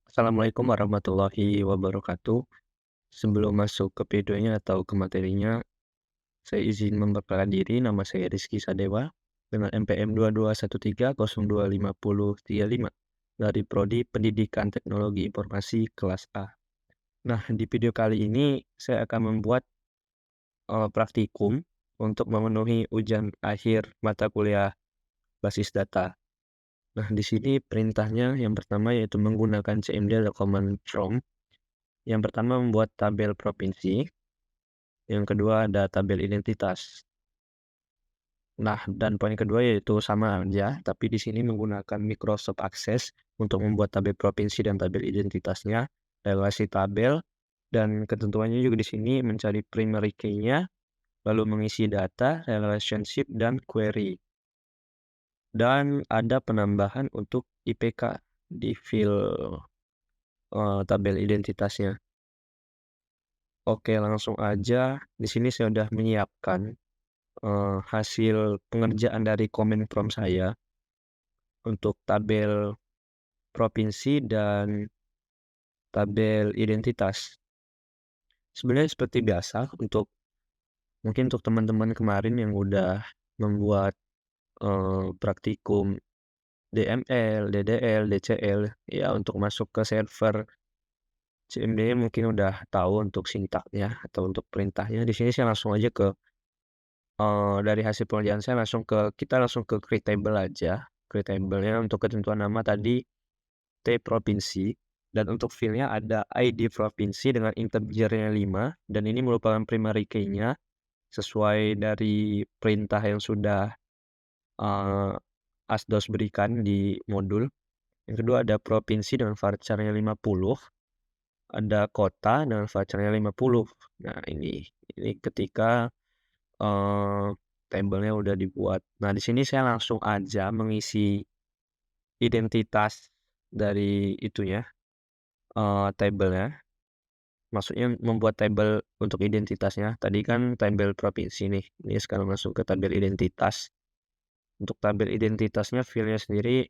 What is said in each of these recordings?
Assalamualaikum warahmatullahi wabarakatuh. Sebelum masuk ke videonya atau ke materinya, saya izin memperkenalkan diri. Nama saya Rizky Sadewa dengan NPM 2213025035 dari Prodi Pendidikan Teknologi Informasi kelas A. Nah, di video kali ini saya akan membuat praktikum untuk memenuhi ujian akhir mata kuliah basis data. Nah, di sini perintahnya yang pertama yaitu menggunakan CMD atau command prompt. Yang pertama membuat tabel provinsi, yang kedua ada tabel identitas. Nah, dan poin kedua yaitu sama aja, tapi di sini menggunakan Microsoft Access untuk membuat tabel provinsi dan tabel identitasnya, relasi tabel, dan ketentuannya juga di sini mencari primary key-nya, lalu mengisi data, relationship, dan query. Dan ada penambahan untuk IPK di field tabel identitasnya. Oke, langsung aja. Di sini saya sudah menyiapkan hasil pengerjaan dari komen prompt saya untuk tabel provinsi dan tabel identitas. Sebenarnya seperti biasa mungkin untuk teman-teman kemarin yang udah membuat praktikum DML, DDL, DCL, ya untuk masuk ke server CMD mungkin udah tahu untuk sintaknya atau untuk perintahnya. Di sini saya langsung aja ke dari hasil pengerjaan saya kita langsung ke create table aja. Create table-nya untuk ketentuan nama tadi T provinsi, dan untuk field-nya ada ID provinsi dengan integer-nya 5, dan ini merupakan primary key-nya sesuai dari perintah yang sudah Asdos berikan di modul. Yang kedua ada provinsi dengan varchar-nya 50, ada kota dengan varchar-nya 50. Nah, ini ketika tabelnya udah dibuat. Nah, di sini saya langsung aja mengisi identitas dari itunya, tabelnya. Maksudnya membuat tabel untuk identitasnya. Tadi kan tabel provinsi nih. Ini sekarang masuk ke tabel identitas. Untuk tabel identitasnya field-nya sendiri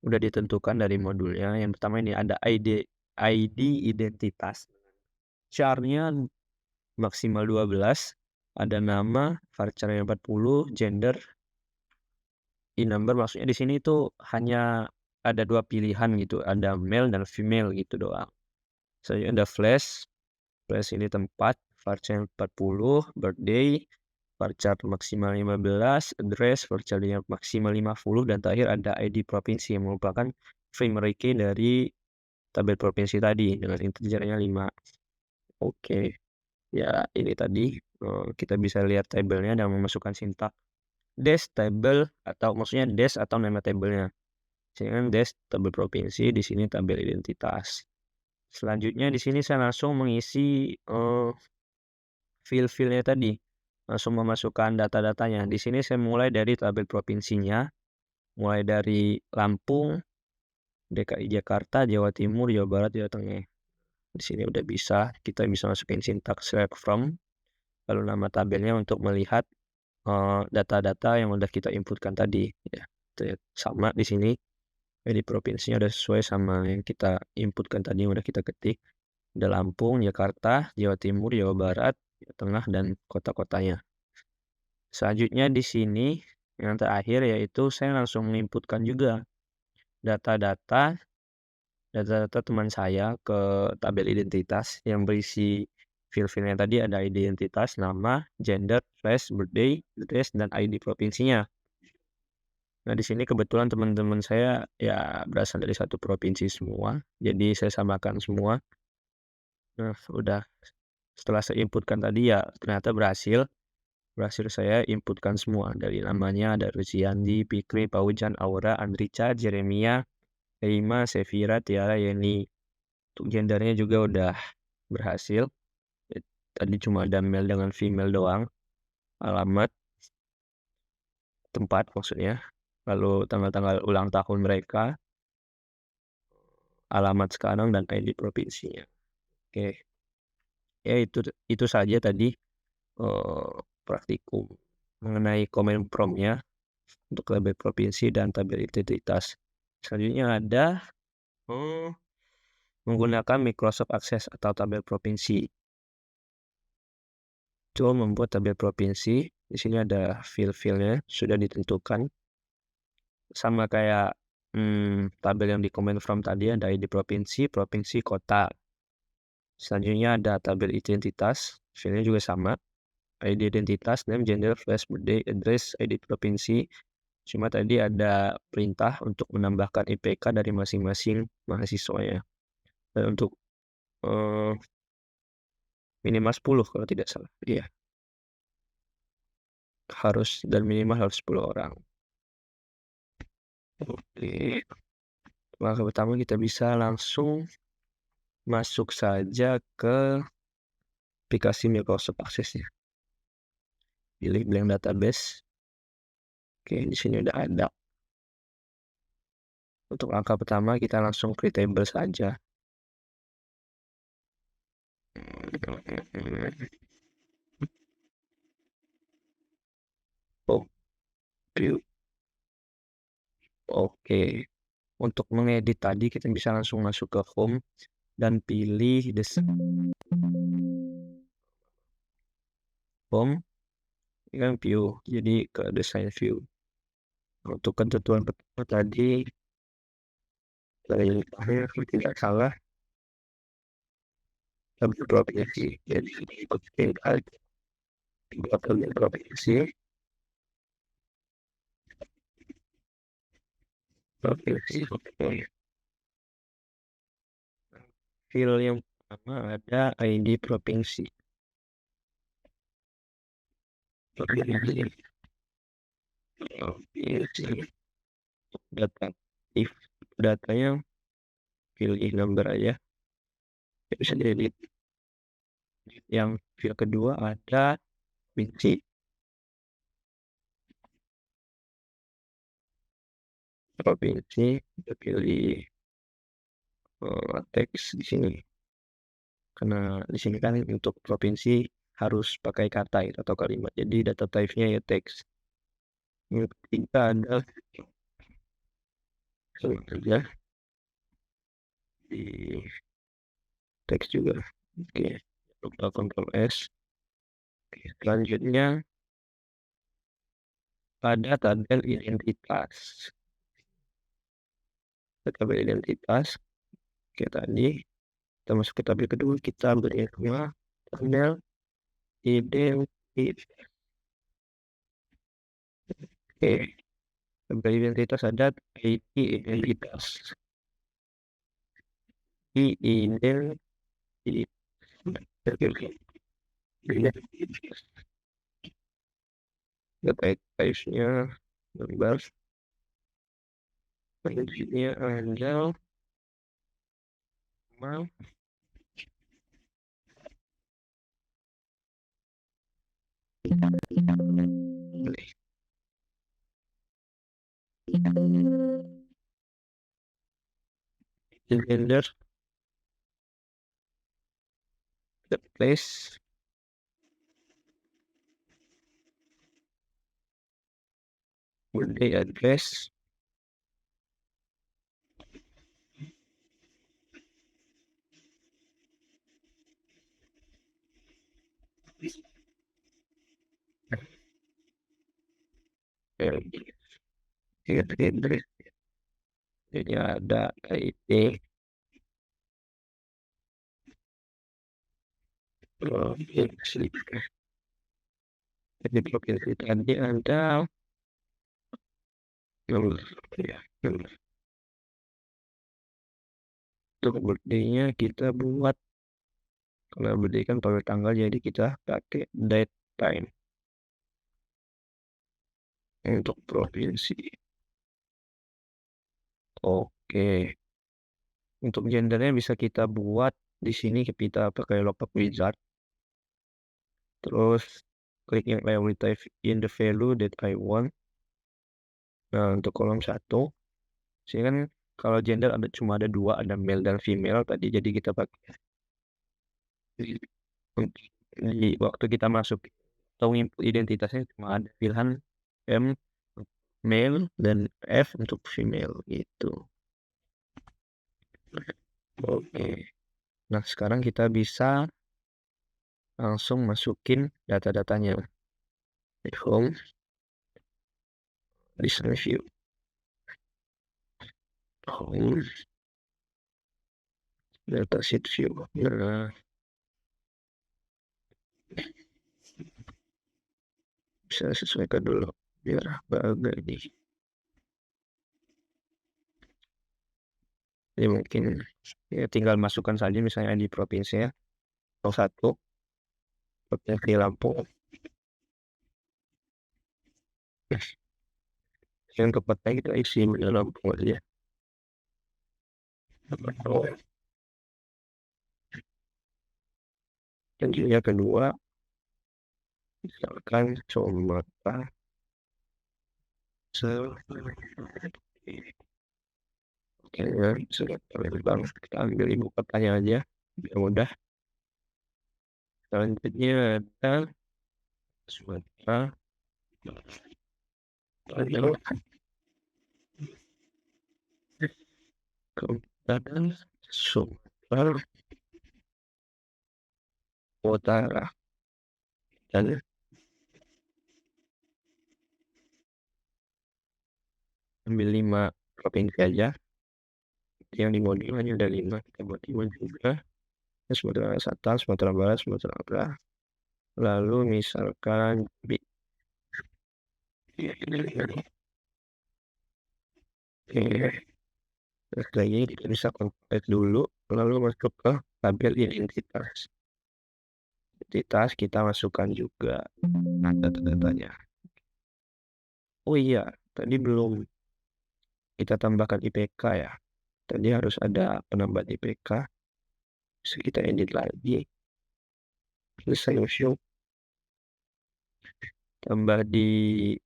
udah ditentukan dari modulnya. Yang pertama ini ada ID identitas. Char-nya maksimal 12. Ada nama, varchar-nya 40, gender, number. Maksudnya di sini tuh hanya ada 2 pilihan gitu, ada male dan female gitu doang. Selanjutnya ada flash ini tempat, varchar 40, birthday, varchar maksimal 15, address, varchar-nya maksimal 50, dan terakhir ada ID provinsi yang merupakan primary key dari tabel provinsi tadi dengan integer-nya 5. Oke, ya ini tadi kita bisa lihat tabelnya dan memasukkan sintak dash table atau maksudnya dash atau nama tabelnya. Dengan dash tabel provinsi, di sini tabel identitas. Selanjutnya di sini saya langsung mengisi field-nya tadi, langsung memasukkan data-datanya. Di sini saya mulai dari tabel provinsinya, mulai dari Lampung, DKI Jakarta, Jawa Timur, Jawa Barat, Jawa Tengah. Di sini udah kita bisa masukin sintak select from, lalu nama tabelnya untuk melihat data-data yang udah kita inputkan tadi. Ya, sama di sini. Di provinsinya udah sesuai sama yang kita inputkan tadi, yang udah kita ketik. Ada Lampung, Jakarta, Jawa Timur, Jawa Barat, Jawa Tengah, dan kota-kotanya. Selanjutnya di sini yang terakhir yaitu saya langsung menginputkan juga data-data teman saya ke tabel identitas yang berisi field-nya tadi. Ada identitas, nama, gender, race, birthday, address, dan ID provinsinya. Nah, di sini kebetulan teman-teman saya ya berasal dari satu provinsi semua, jadi saya samakan semua. Nah, udah setelah saya inputkan tadi ya ternyata berhasil saya inputkan semua. Dari namanya ada Ruziandi, Fikri, Paujan, Aura, Andrica, Jeremia, Reima, Sevira, Tiara, Yeni. Untuk gendernya juga udah berhasil. Tadi cuma ada male dengan female doang. Alamat, tempat maksudnya. Lalu tanggal-tanggal ulang tahun mereka, alamat sekarang, dan ID provinsinya. Oke. Ya itu saja tadi praktikum mengenai komen prompt-nya untuk tabel provinsi dan tabel identitas. Selanjutnya ada menggunakan Microsoft Access atau tabel provinsi. Tool membuat tabel provinsi. Di sini ada field-fieldnya sudah ditentukan. Sama kayak tabel yang di command from tadi, ada ID provinsi, provinsi, kota. Selanjutnya ada tabel identitas, fieldnya juga sama. ID identitas, name, gender, place, birthday, address, ID provinsi. Cuma tadi ada perintah untuk menambahkan IPK dari masing-masing mahasiswanya. Dan untuk minimal 10 kalau tidak salah. Iya. Minimal harus 10 orang. Oke. Langkah pertama kita bisa langsung masuk saja ke aplikasi Microsoft Access-nya. Pilih blank database. Oke, di sini udah ada. Untuk langkah pertama kita langsung create table saja. Oh, view. Oke. Untuk mengedit tadi kita bisa langsung masuk ke home dan pilih home, ini kan view, jadi ke design view. Untuk ketentuan pertama tadi dari tidak salah tabel provinsi, jadi ikutin aja tabel provinsi oke. Field yang pertama ada ID provinsi. Data if datanya pilih number aja, bisa diedit. Yang field kedua ada provinsi. Kita pilih teks di sini. Karena di sini kan untuk provinsi harus pakai kata atau kalimat. Jadi data type-nya ya teks. Yang ketiga ada kerja di teks juga. Oke, lupa Ctrl S. Oke, selanjutnya pada tabel identitas. Tabel identitas. Oke, tadi kita masuk ke tabel kedua, kita beri nama tabel identitas. Oke, tabel identitas ada ID identitas. Identitas. Data type-nya number. Selanjutnya ada mal. Gender, the place, birthday address, address. Jadi ada ID provinsi. Jadi provinsi tadi ada ya. Untuk birthday-nya kita buat, kalau birthday kan pakai tanggal, jadi kita pakai date time. Untuk provinsi. Oke. Untuk gendernya bisa kita buat di sini, kita pakai lookup wizard. Terus klik yang label type in the value that I want. Nah, untuk kolom 1 sini kan kalau gender cuma ada 2, ada male dan female tadi, jadi kita pakai di waktu kita masuk atau input identitasnya cuma ada pilihan M male dan F untuk female gitu. Oke. Nah, sekarang kita bisa langsung masukin data-datanya. Di home, design view, home, datasheet view. Nah, bisa sesuaikan dulu biar bagus nih. Jadi mungkin ya tinggal masukkan saja misalnya di provinsi ya. 01 Provinsi Lampung. Yang kepotnya kita isi di Lampung aja. Dan yang kedua, misalkan Sumatera Selatan. Oke, ya, Bang. Kita ambil ibu kotanya aja, biar mudah. Selanjutnya ada Sumatera Selatan, Kabupaten Sumatera Utara, dan ambil 5 provinsi aja. Yang di modul hanya ada 5, kita buat 5 juga. Sumatera Selatan, Sumatera Barat, Sumatera Utara. Lalu misalkan terus lagi kita bisa kontak dulu, lalu masuk ke tabel identitas. Identitas kita masukkan juga data-datanya. Oh iya, tadi belum kita tambahkan IPK ya. Tadi harus ada penambahan IPK. Bisa kita edit lagi. Selesai museum. Tambah di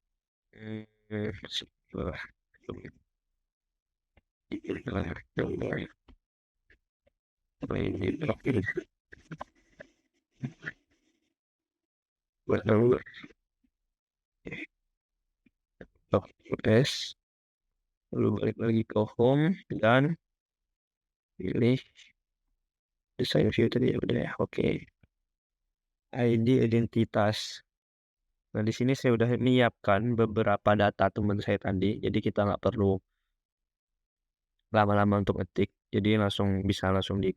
sebelah buat lalu S, lalu balik lagi ke home dan pilih design view tadi ya udah ya. Oke. ID identitas. Nah, di sini saya udah menyiapkan beberapa data teman saya tadi, jadi kita nggak perlu lama-lama untuk ngetik. Jadi bisa langsung di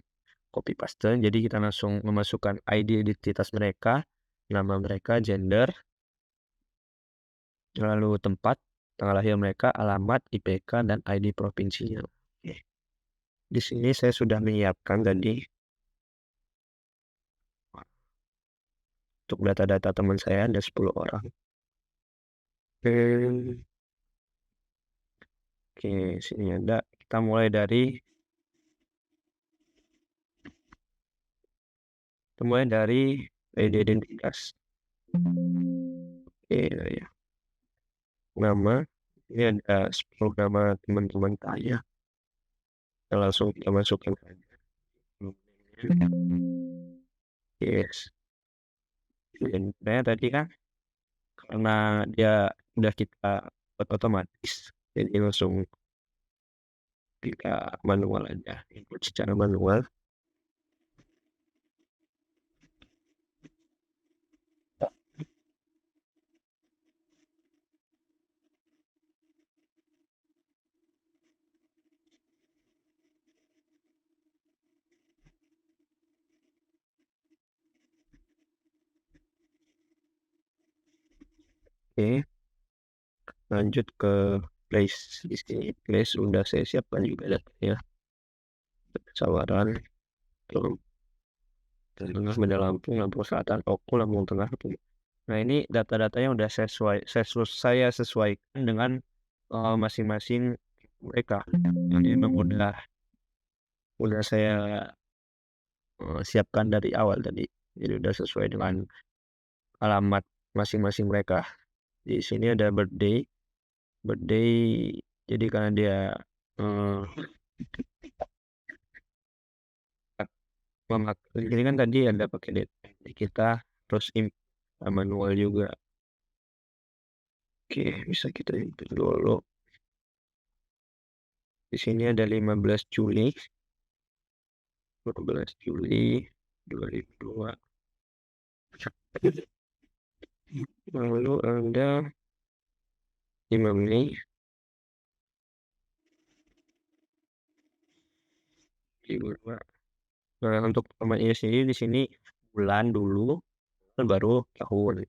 copy paste. Jadi kita langsung memasukkan ID identitas mereka, nama mereka, gender, lalu tempat, tanggal lahir mereka, alamat, IPK, dan ID provinsinya. Oke. Di sini saya sudah menyiapkan tadi untuk data-data teman saya ada 10 orang. Oke, sini ada. Kita mulai dari ID identitas. Oke, ya. Nama, ini ada 10 nama teman-teman saya. Kita langsung kita masukkan saja. Yes. Dan tadi kan karena dia udah kita buat otomatis, jadi langsung kita manual aja, input secara manual. Oke, lanjut ke place. Di sini place udah saya siapkan juga datanya. Sawaran, Tengah, Beda Lampung, Lampung Selatan, Oku, Lampung Tengah. Nah, ini data-datanya udah saya sesuaikan dengan masing-masing mereka. Jadi memang udah saya siapkan dari awal tadi. Jadi udah sesuai dengan alamat masing-masing mereka. Di sini ada birthday. Jadi karena dia ini kan tadi ada pakai data kita terus manual juga. Oke, bisa kita input dulu. Di sini ada 15 Juli. 12 Juli 2002. Lalu ada 5 Mei 2002. Nah, untuk namanya sendiri di sini bulan dulu, kan baru tahun.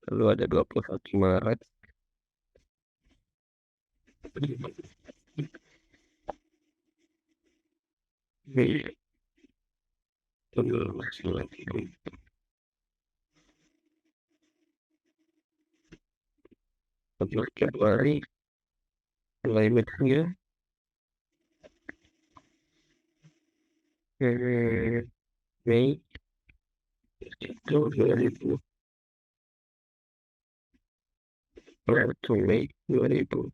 Lalu ada 21 Maret. Mei 14 Februari mulai bekerja. Mei itu 2000. Mei 2000.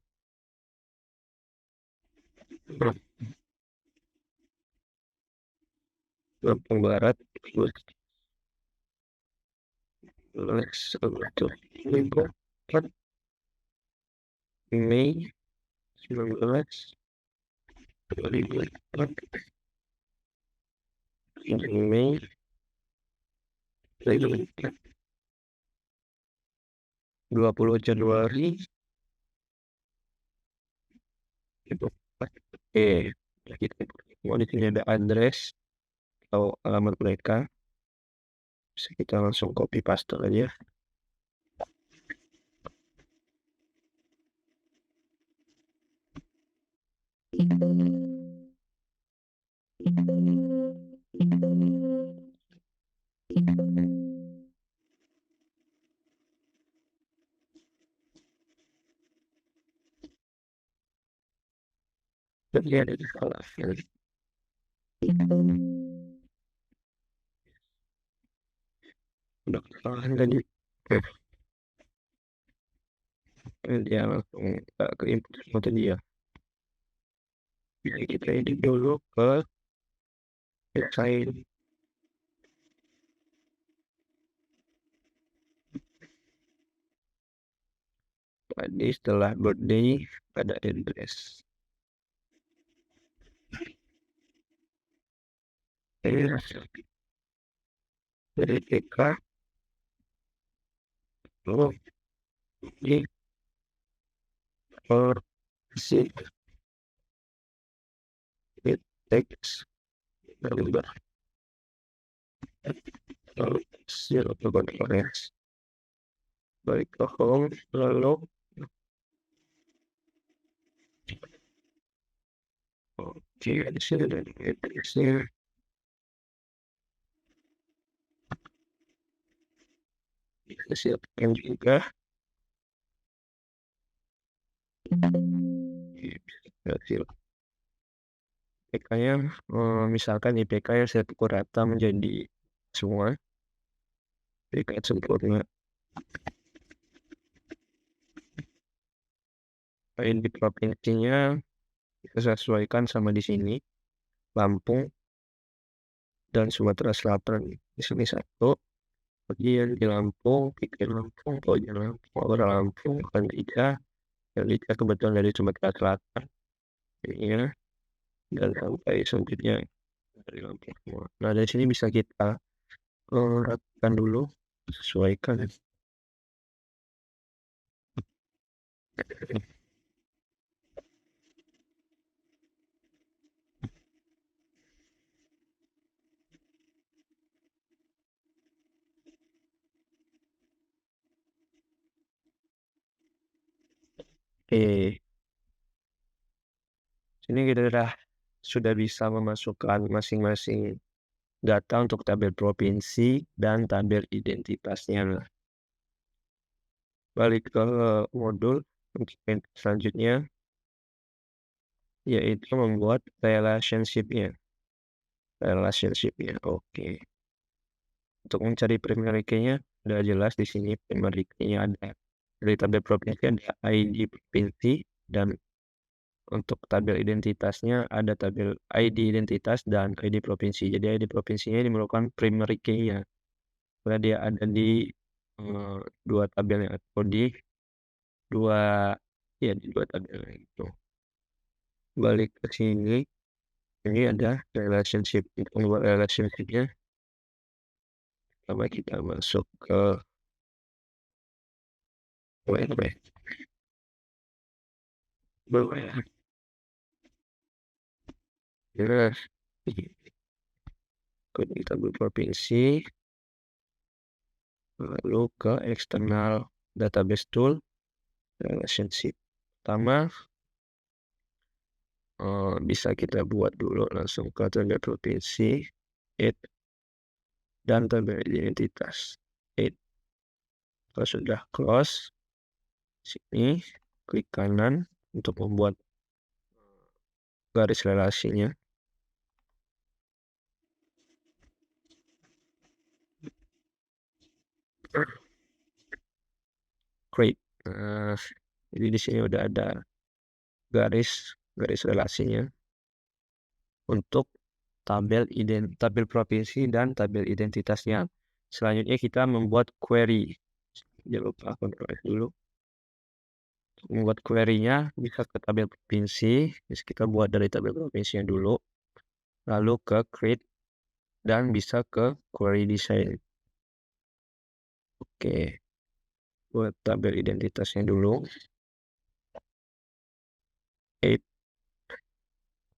Lampung Barat 2004. Mei 19 2004. Mei 2004. 20 Januari 2004. Kita mau di sini ada address atau alamat mereka, bisa kita langsung copy paste aja. Jadi ada di salah udah kesalahan tadi. Dia langsung ke input semua tadi ya. Jadi kita edit dulu ke website. Tadi setelah birthday ada address. Dari TK oh di or si it takes number zero orange balik ke home lalu oke di sini ada addressnya. Kita siapkan juga hasil IPK-nya. Misalkan IPK-nya saya pukul rata menjadi semua IPK sempurna. Lain di provinsinya kita sesuaikan sama di sini Lampung dan Sumatera Selatan. Di sini satu bagian di Lampung, pikir Lampung, bagian Lampung, orang Lampung, kan tiga. Yang tiga kebetulan dari Sumatera Selatan. Ya, dan sampai selanjutnya dari Lampung semua. Nah, dari sini bisa kita rapikan dulu, sesuaikan. Sini kita sudah bisa memasukkan masing-masing data untuk tabel provinsi dan tabel identitasnya. Balik ke modul selanjutnya, yaitu membuat relationship-nya. Oke. Untuk mencari primary key-nya udah jelas di sini. Primary key-nya ada dari tabel provinsi ada ID provinsi, dan untuk tabel identitasnya ada tabel ID identitas dan ID provinsi. Jadi ID provinsinya dimemerlukan primary key-nya karena dia ada di dua tabel atau di dua tabel itu. Balik ke sini Ini ada relationship. Untuk membuat relationship-nya, pertama kita masuk ke web, bawah ya. Terus kita berprovinsi, lalu ke external database tool, relationship. Pertama, bisa kita buat dulu langsung ke tabel provinsi, add, dan tabel identitas. Add. Kalau sudah close, sini klik kanan untuk membuat garis relasinya. Create. Jadi di sini udah ada garis relasinya untuk tabel provinsi dan tabel identitasnya. Selanjutnya kita membuat query. Jangan lupa Ctrl S dulu. Untuk membuat query-nya bisa ke tabel provinsi, bisa kita buat dari tabel provinsinya dulu, lalu ke create dan bisa ke query design. Oke, buat tabel identitasnya dulu. Add.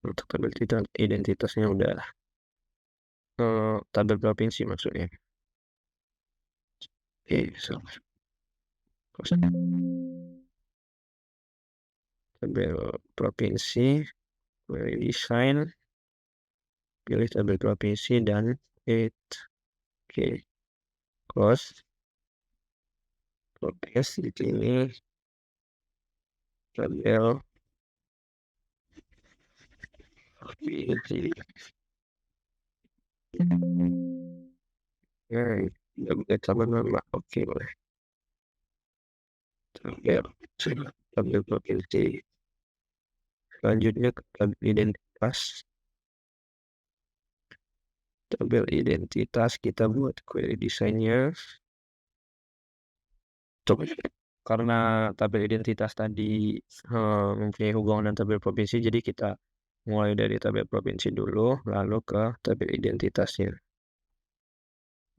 Untuk tabel identitasnya udah tabel provinsi maksudnya. Oke, tabel provinsi, query design, pilih tabel provinsi dan add. Oke, close. Copy di sini tabel provinsi. Nah, udah buka sama nama. Oke, boleh. Tabel provinsi. Selanjutnya ke tabel identitas. Tabel identitas kita buat query desainnya. Coba karena tabel identitas tadi mempunyai hubungan dengan tabel provinsi, jadi kita mulai dari tabel provinsi dulu, lalu ke tabel identitasnya.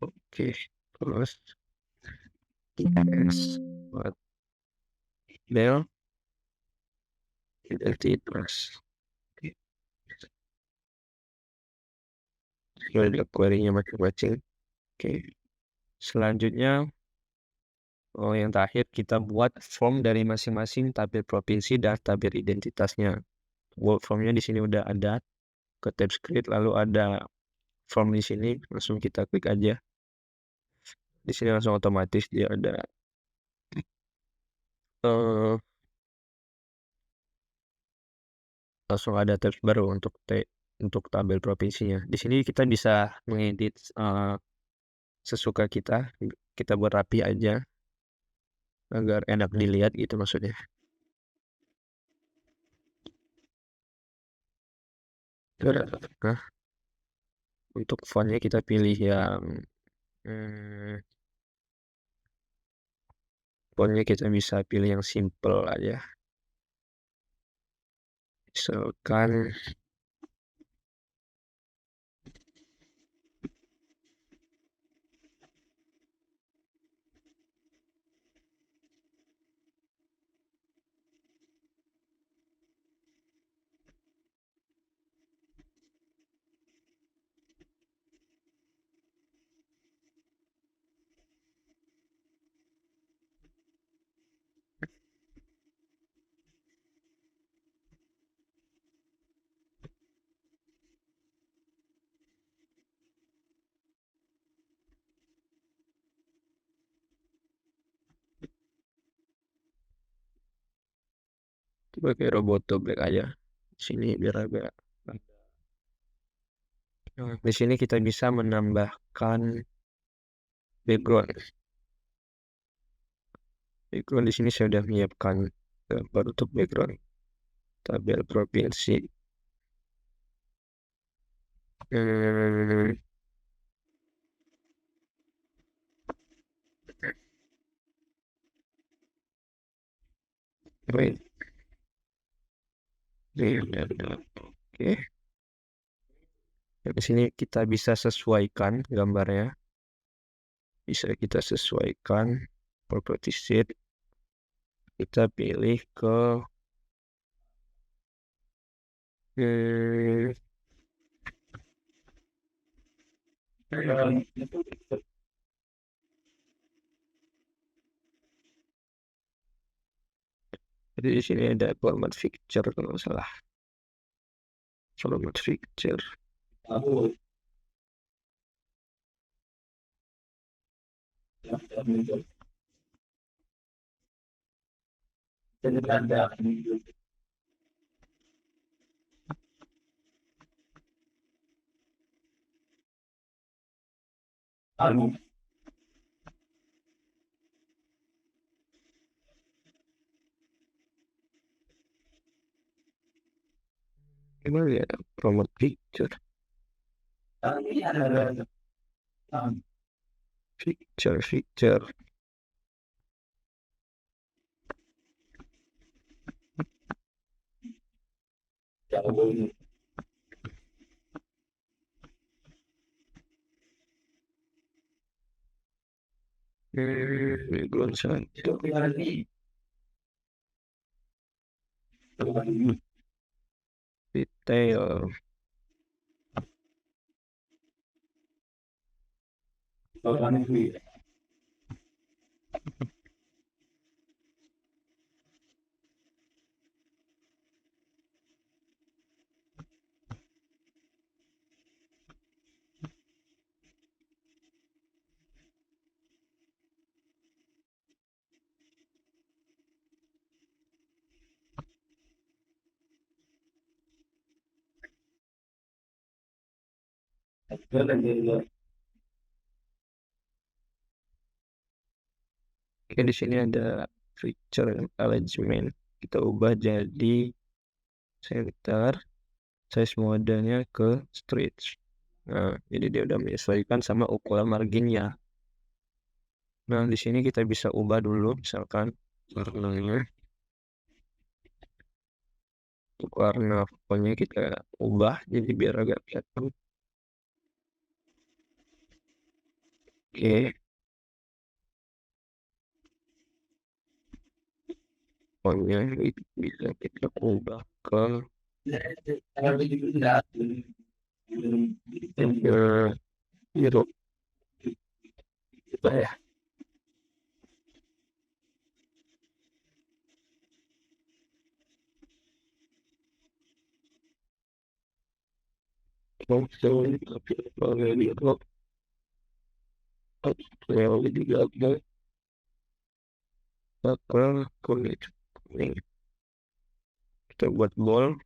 Oke, terus buat tabel identitas. Oke, sudah ada query-nya masing-masing. Oke, selanjutnya yang terakhir kita buat form dari masing-masing tabel provinsi dan tabel identitasnya. Word formnya di sini udah ada, ke tab script lalu ada form di sini, langsung kita klik aja. Di sini langsung otomatis dia ada langsung ada tab baru untuk tabel provinsinya. Di sini kita bisa mengedit sesuka kita. Kita buat rapi aja agar enak dilihat gitu maksudnya. Nah, untuk fontnya kita pilih yang fontnya kita bisa pilih yang simple aja. Misalkan pakai Roboto Black aja. Sini biar agak. Nah, di sini kita bisa menambahkan background. Background di sini saya sudah menyiapkan gambar untuk background tabel provinsi. Oke. Di sini kita bisa sesuaikan gambarnya, bisa kita sesuaikan property sheet, kita pilih ke hmm, jadi di sini ada format picture kalau nggak salah, format picture. Gimana ya format picture, picture. Background satu. Detail. Oke, di sini ada feature alignment. Kita ubah jadi center, size modenya ke stretch. Nah, jadi dia udah menyesuaikan sama ukuran marginnya. Nah, di sini kita bisa ubah dulu, misalkan warnanya, warna pokoknya kita ubah jadi biar agak kelihatan. Oke, pokoknya bisa kita ubah ke biru. Ya, langsung kalau biru, kalau digabung bakal kuning. Kita buat bold,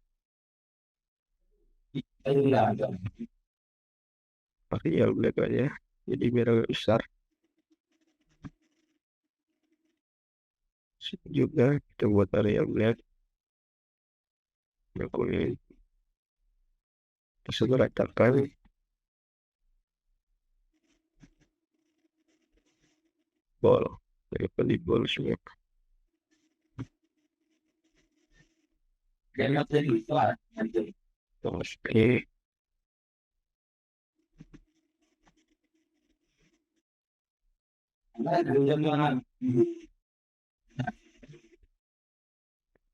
pakai ya black aja, jadi biar agak besar. Sini juga kita buat area black, yang kuning. Kita segera ratakan, bold, daripada di bold semua. Oke,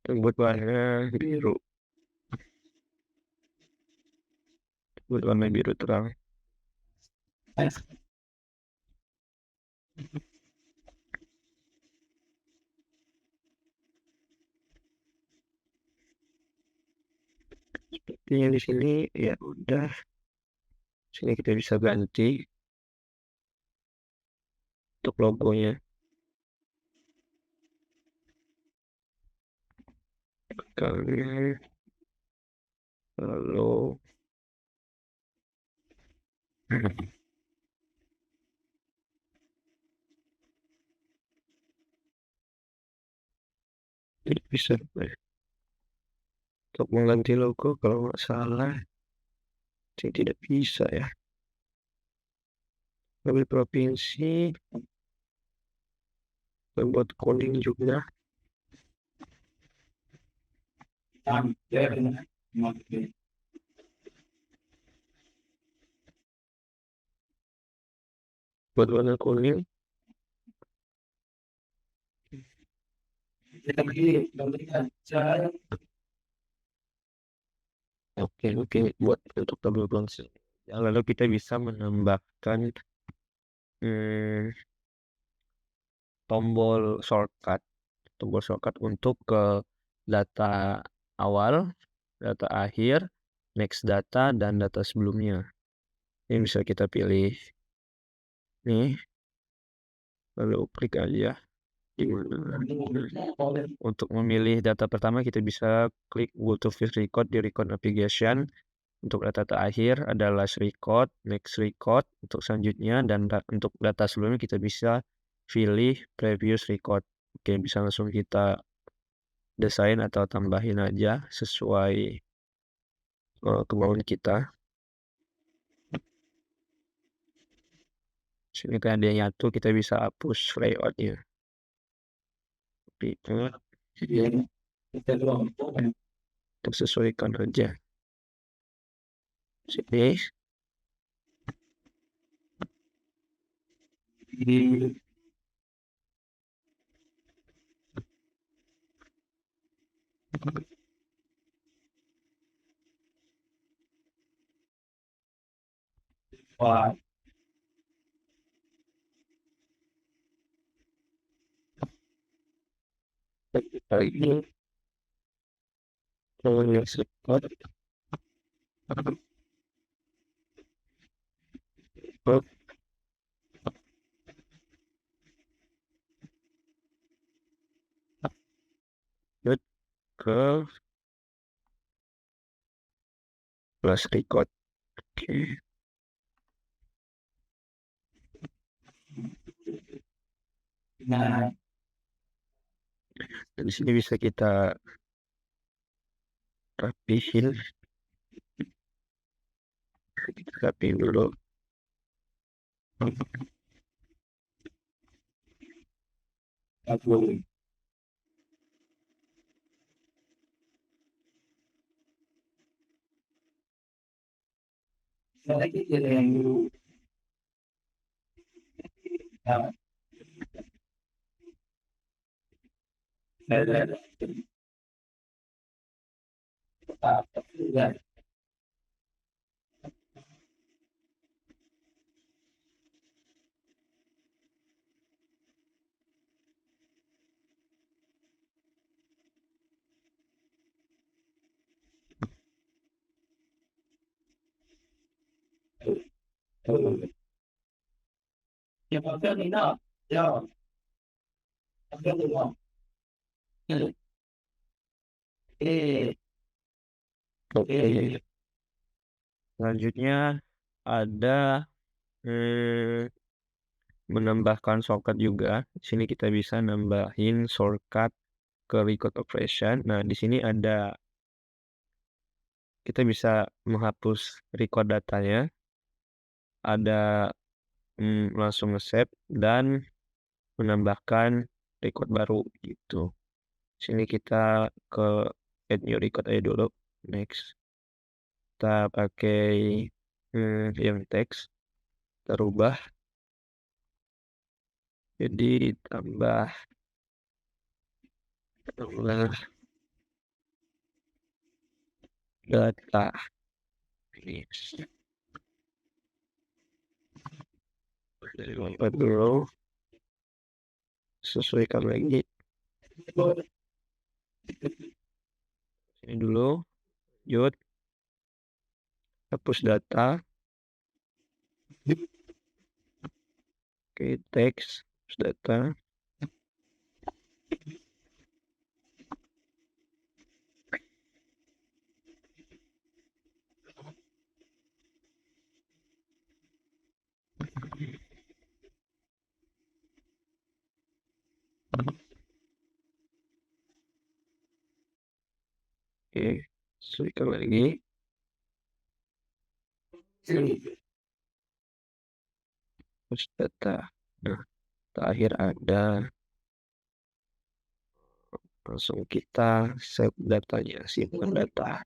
yang buat warna biru, buat warna biru terang. Sepertinya di sini ya udah. Sini kita bisa ganti untuk logonya. Kalian lalu bisa untuk mengganti logo kalau nggak salah sih tidak bisa ya. Ambil provinsi, buat coding juga. buat warna kuning. Oke, buat untuk tabel ponsel. Ya, lalu kita bisa menambahkan tombol shortcut untuk ke data awal, data akhir, next data, dan data sebelumnya. Ini bisa kita pilih nih, lalu klik aja di mana. Untuk memilih data pertama kita bisa klik go to first record di record navigation. Untuk data terakhir ada last record, next record untuk selanjutnya, dan untuk data sebelumnya kita bisa pilih previous record. Oke, bisa langsung kita desain atau tambahin aja sesuai kemauan kita. Sini kan ada yang nyatu, kita bisa hapus layoutnya. Kita sesuaikan aja. Sini. Wah. Ini previous record. Lanjut ke last record. Oke. Nah, di sini bisa kita rapihin. Kita rapihin dulu. Oke. Selanjutnya ada menambahkan shortcut juga. Di sini kita bisa nambahin shortcut ke record operation. Nah, di sini ada kita bisa menghapus record datanya, ada langsung nge-save dan menambahkan record baru gitu. Sini kita ke add new record aja dulu. Next. Kita pakai yang teks. Kita rubah. Jadi tambah data. Ini dari lompat dulu. Sesuaikan lagi. Ini dulu. Lanjut. Hapus data. Oke, teks. Hapus data. Oke, sesuaikan lagi. Hapus data. Nah, terakhir ada. Langsung kita save datanya, simpan data.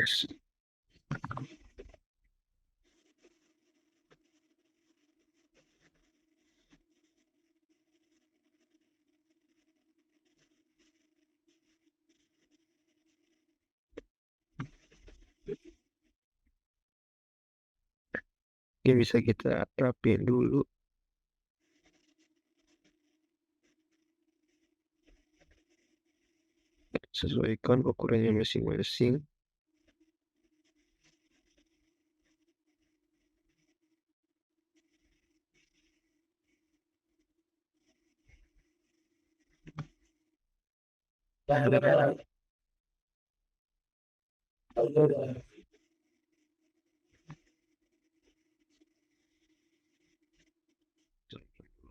Yes. Oke, bisa kita rapiin dulu. Sesuaikan ukurannya masing-masing.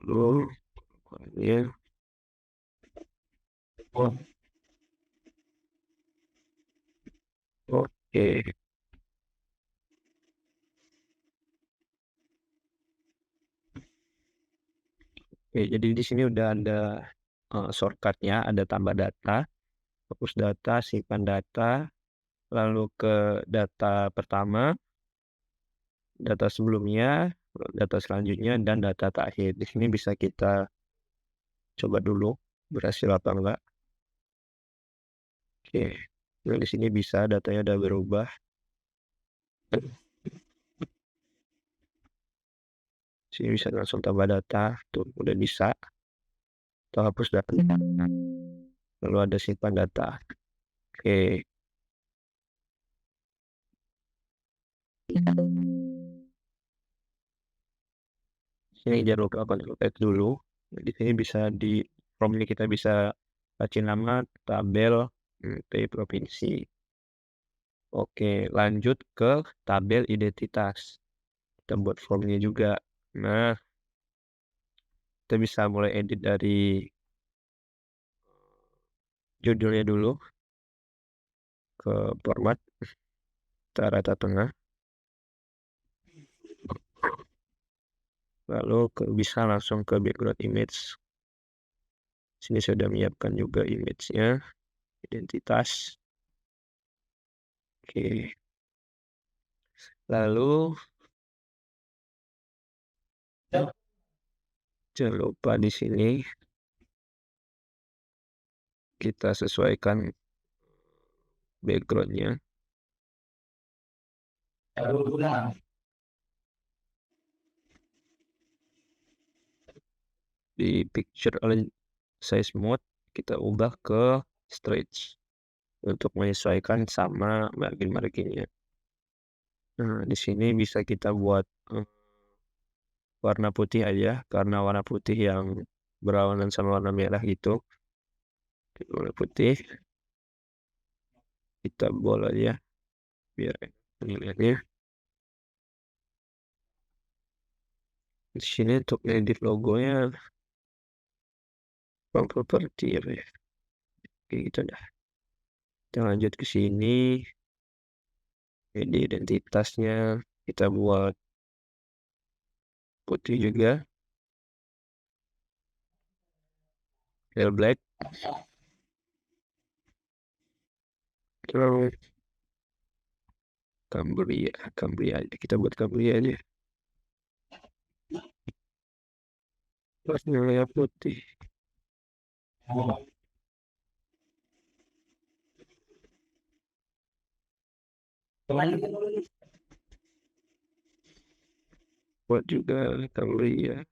Lalu ukurannya. Oke. Oke, jadi di sini udah ada shortcut-nya, ada tambah data, fokus data, simpan data, lalu ke data pertama, data sebelumnya, data selanjutnya, dan data terakhir. Di sini bisa kita coba dulu berhasil apa enggak. Oke, nah di sini bisa datanya udah berubah. Sini bisa langsung tambah data, tuh udah bisa. Atau hapus data. Lalu ada simpan data. Oke. Sini jangan lupa Ctrl F dulu. Nah, di sini bisa di form ini kita bisa kasih nama tabel provinsi. Oke, lanjut ke tabel identitas. Kita buat formnya juga. Nah, kita bisa mulai edit dari judulnya dulu ke format rata tengah. Lalu bisa langsung ke background image. Sini saya sudah menyiapkan juga image-nya, identitas. Oke. Lalu jangan lupa di sini kita sesuaikan backgroundnya. Di picture align size mode kita ubah ke stretch untuk menyesuaikan sama margin-marginnya. Nah, di sini bisa kita buat warna putih aja karena warna putih yang berlawanan sama warna merah gitu. Warna putih kita boleh ya biar penilaiannya. Di sini untuk edit logonya properti ya. Oke, gitu dah. Kita lanjut ke sini. Jadi identitasnya kita buat putih juga. Pale black. Terus Cambria aja. Kita buat Cambria aja. Warnanya putih. Buat juga Cambria.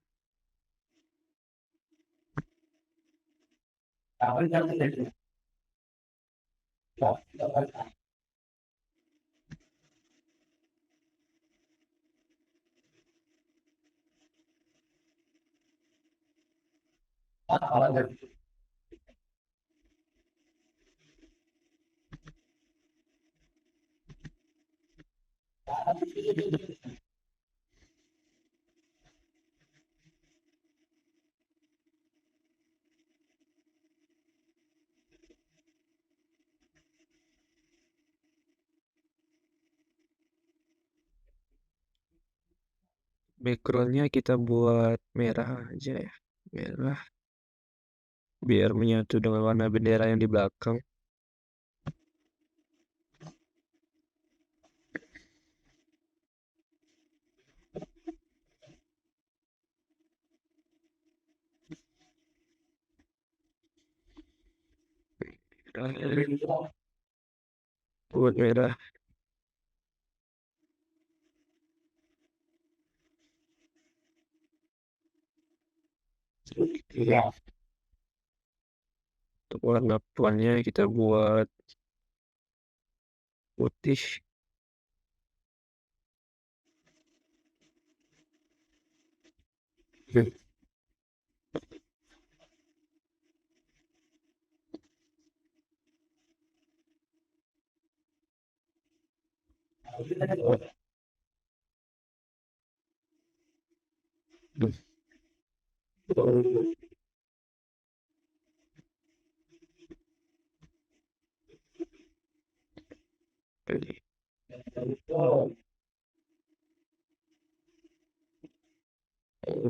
Backgroundnya kita buat merah aja ya. Merah. Biar menyatu dengan warna bendera yang di belakang. Buat merah. Iya. Untuk warna fontnya kita buat putih.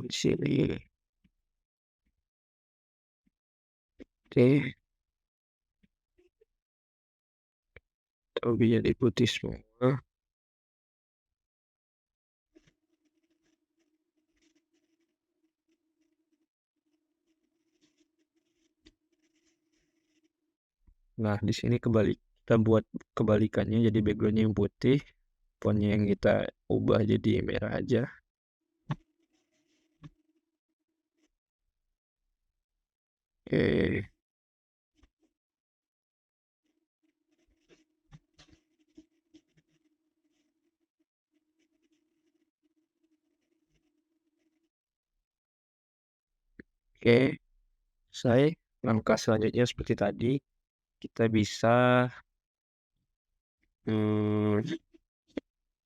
Di sini. Oke, topi jadi putih semua. Nah, di sini kita buat kebalikannya jadi backgroundnya yang putih, fontnya yang kita ubah jadi merah aja. Oke, oke. Langkah selanjutnya seperti tadi, kita bisa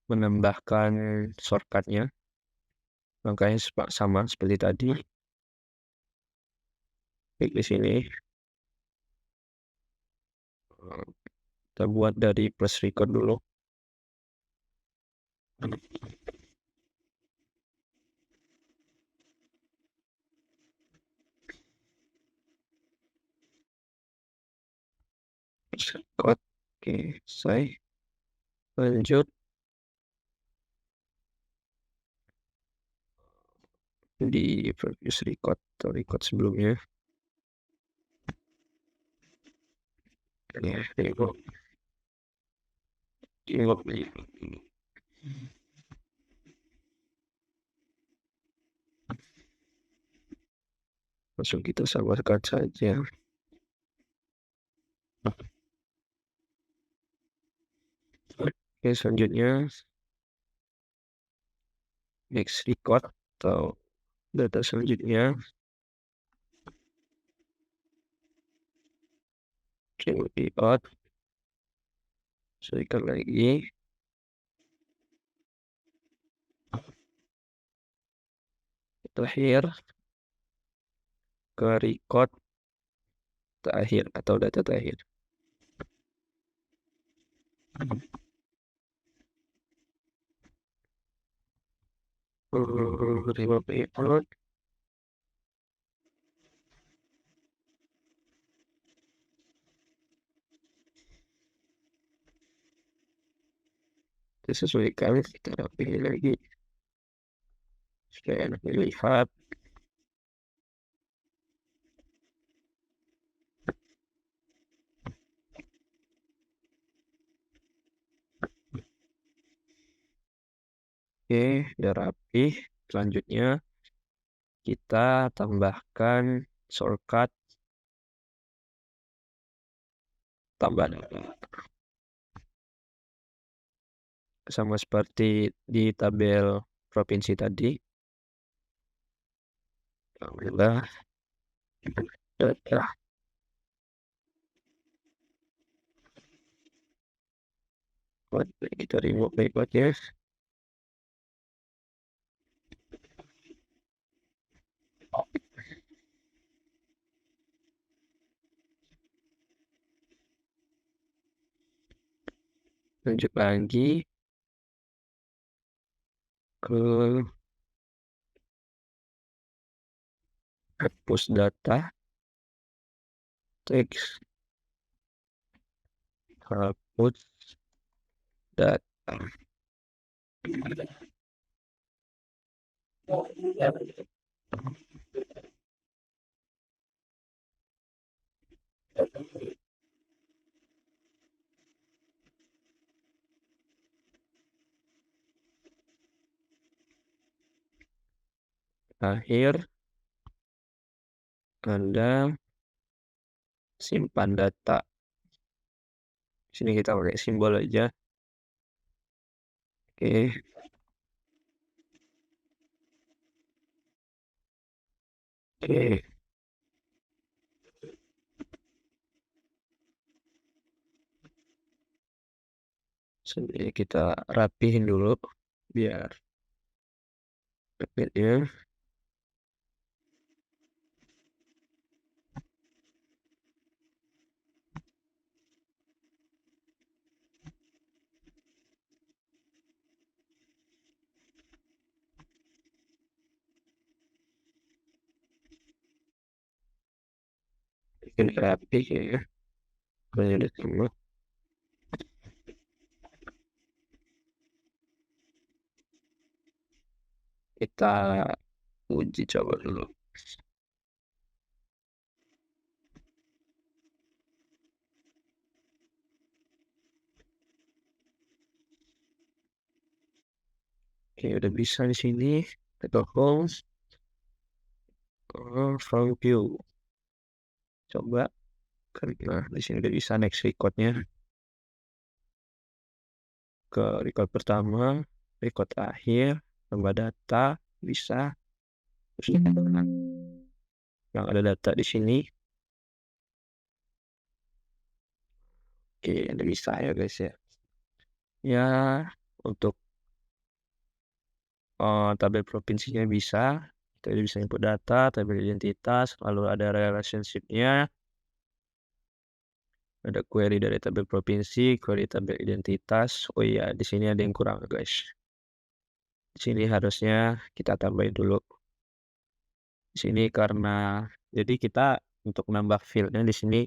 menambahkan shortcutnya. Langkahnya sama seperti tadi. Klik di sini. Kita buat dari plus record dulu. Plus record. Oke, selesai. Lanjut di previous record atau record sebelumnya. Ya, tengok langsung kita samakan saja. Oke, selanjutnya next record atau data selanjutnya. Record. Sesuaikan lagi. Terakhir ke record terakhir atau data terakhir. Record. Disesuaikan, kita pilih lagi supaya enak dilihat. Oke, udah rapi. Selanjutnya kita tambahkan shortcut tambah data. Sama seperti di tabel provinsi tadi. Tambah data. Kita remove recordnya. Lanjut lagi ke hapus data, teks, hapus data. akhir, Anda simpan data. Sini kita pakai simbol aja. Oke. Oke. Sini kita rapihin dulu biar rapidnya. Bikin rapi ya. Banyak udah semua. Kita uji coba dulu. Oke, udah bisa di sini. Kita home. From view. Coba. Nah, di sini udah bisa next recordnya. Ke record pertama, record akhir, tambah data, bisa. Terus yang ada data di sini. Oke, udah bisa ya guys ya. Ya, untuk tabel provinsinya bisa. Kita bisa input data, tabel identitas, lalu ada relationship-nya. Ada query dari tabel provinsi, query tabel identitas. Oh iya, di sini ada yang kurang guys. Di sini harusnya kita tambahin dulu. Di sini karena jadi kita untuk nambah fieldnya di sini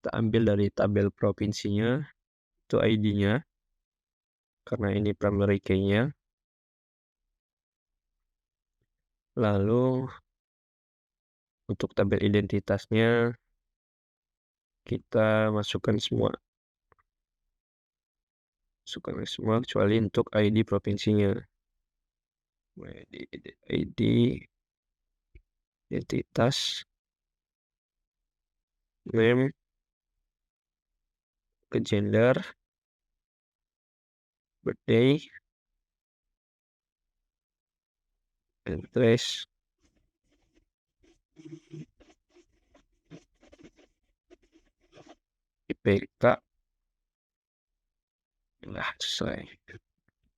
kita ambil dari tabel provinsinya itu ID-nya karena ini primary key-nya. Lalu untuk tabel identitasnya kita masukkan semua kecuali untuk ID provinsinya. ID identitas name ke gender birthday address IPK nah sesuai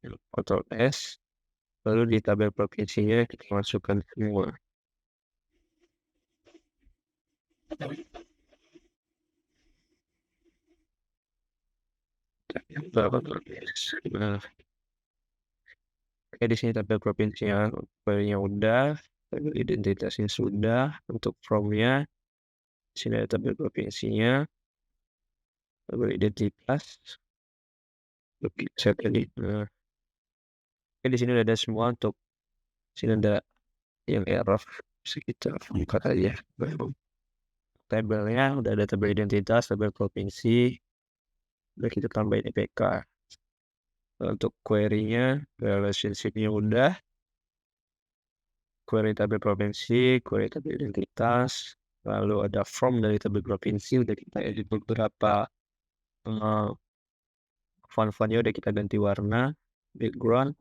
Ctrl S lalu di tabel provinsinya kita masukkan semua nah di sini tabel provinsinya query-nya udah, tabel identitasnya sudah, untuk from-nya di sini ada tabel provinsinya, tabel identitas, set ini. Nah, di sini udah ada semua untuk sini ada yang error bisa kita buka aja. Tabelnya udah ada tabel identitas, tabel provinsi, udah kita tambahin IPK. Untuk query-nya, relationship-nya udah, query tabel provinsi, query tabel identitas, lalu ada form dari tabel provinsi, udah kita edit beberapa font-fontnya udah kita ganti warna, background,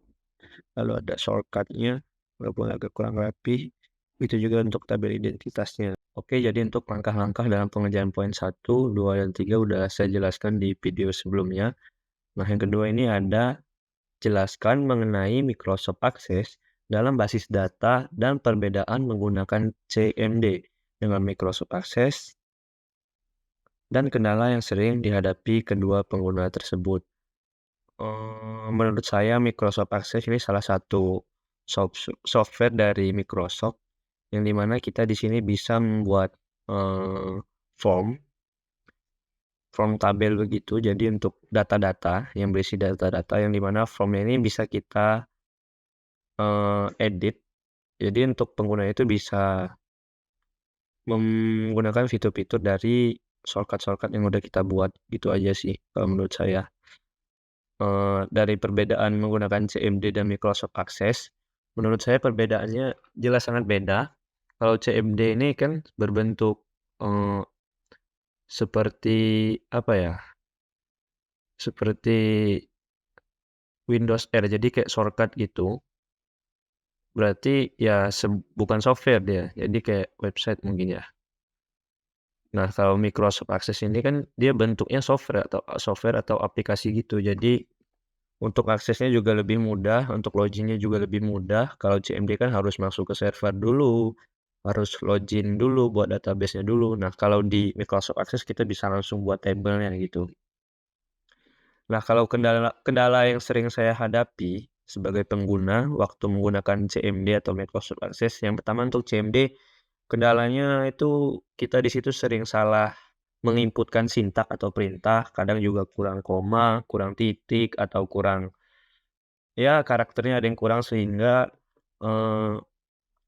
lalu ada shortcut-nya, walaupun agak kurang rapi, itu juga untuk tabel identitasnya. Oke, jadi untuk langkah-langkah dalam pengerjaan poin 1, 2, dan 3 udah saya jelaskan di video sebelumnya. Nah, yang kedua ini ada jelaskan mengenai Microsoft Access dalam basis data dan perbedaan menggunakan CMD dengan Microsoft Access dan kendala yang sering dihadapi kedua pengguna tersebut. Menurut saya Microsoft Access ini salah satu software dari Microsoft yang dimana kita di sini bisa membuat form tabel begitu. Jadi untuk data-data yang berisi data-data yang dimana formnya ini bisa kita edit. Jadi untuk pengguna itu bisa menggunakan fitur-fitur dari shortcut yang udah kita buat. Gitu aja sih kalau menurut saya. Dari perbedaan menggunakan CMD dan Microsoft Access, Menurut saya perbedaannya jelas sangat beda. Kalau CMD ini kan berbentuk, eee, seperti apa ya, seperti Windows R, jadi kayak shortcut gitu. Berarti ya bukan software dia, jadi kayak website mungkin ya. Nah, kalau Microsoft Access ini kan dia bentuknya software atau aplikasi gitu. Jadi untuk aksesnya juga lebih mudah, untuk login-nya juga lebih mudah. Kalau CMD kan harus masuk ke server dulu, harus login dulu buat database-nya dulu. Nah, kalau di Microsoft Access kita bisa langsung buat tabelnya gitu. Nah, kalau kendala kendala yang sering saya hadapi sebagai pengguna waktu menggunakan CMD atau Microsoft Access, yang pertama untuk CMD, kendalanya itu kita di situ sering salah menginputkan sintak atau perintah, kadang juga kurang koma, kurang titik, atau kurang ya karakternya ada yang kurang sehingga, eee,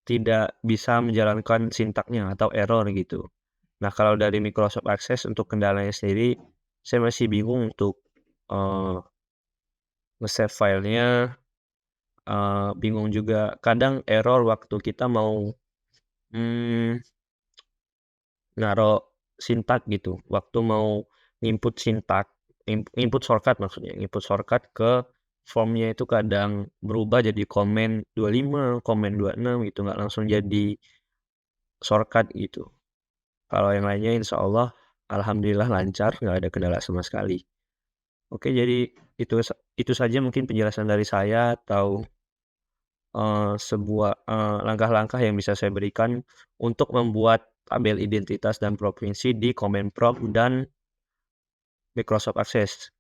tidak bisa menjalankan sintaknya atau error gitu. Nah, kalau dari Microsoft Access untuk kendalanya sendiri, saya masih bingung untuk, eee, nge-save filenya, bingung juga kadang error waktu kita mau, mmm, naruh sintak gitu, waktu mau nginput sintak, input shortcut maksudnya, input shortcut ke formnya itu kadang berubah jadi komen 25, komen 26 gitu, nggak langsung jadi shortcut gitu. Kalau yang lainnya insyaallah alhamdulillah lancar, nggak ada kendala sama sekali. Oke, jadi itu saja mungkin penjelasan dari saya atau langkah-langkah yang bisa saya berikan untuk membuat tabel identitas dan provinsi di Kemenprop dan Microsoft Access.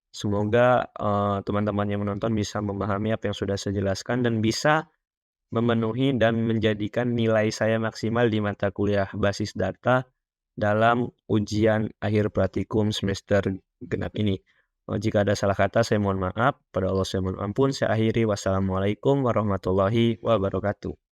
Semoga, teman-teman yang menonton bisa memahami apa yang sudah saya jelaskan dan bisa memenuhi dan menjadikan nilai saya maksimal di mata kuliah basis data dalam ujian akhir praktikum semester genap ini. Jika ada salah kata saya mohon maaf, pada Allah saya mohon ampun. Saya akhiri, wassalamualaikum warahmatullahi wabarakatuh.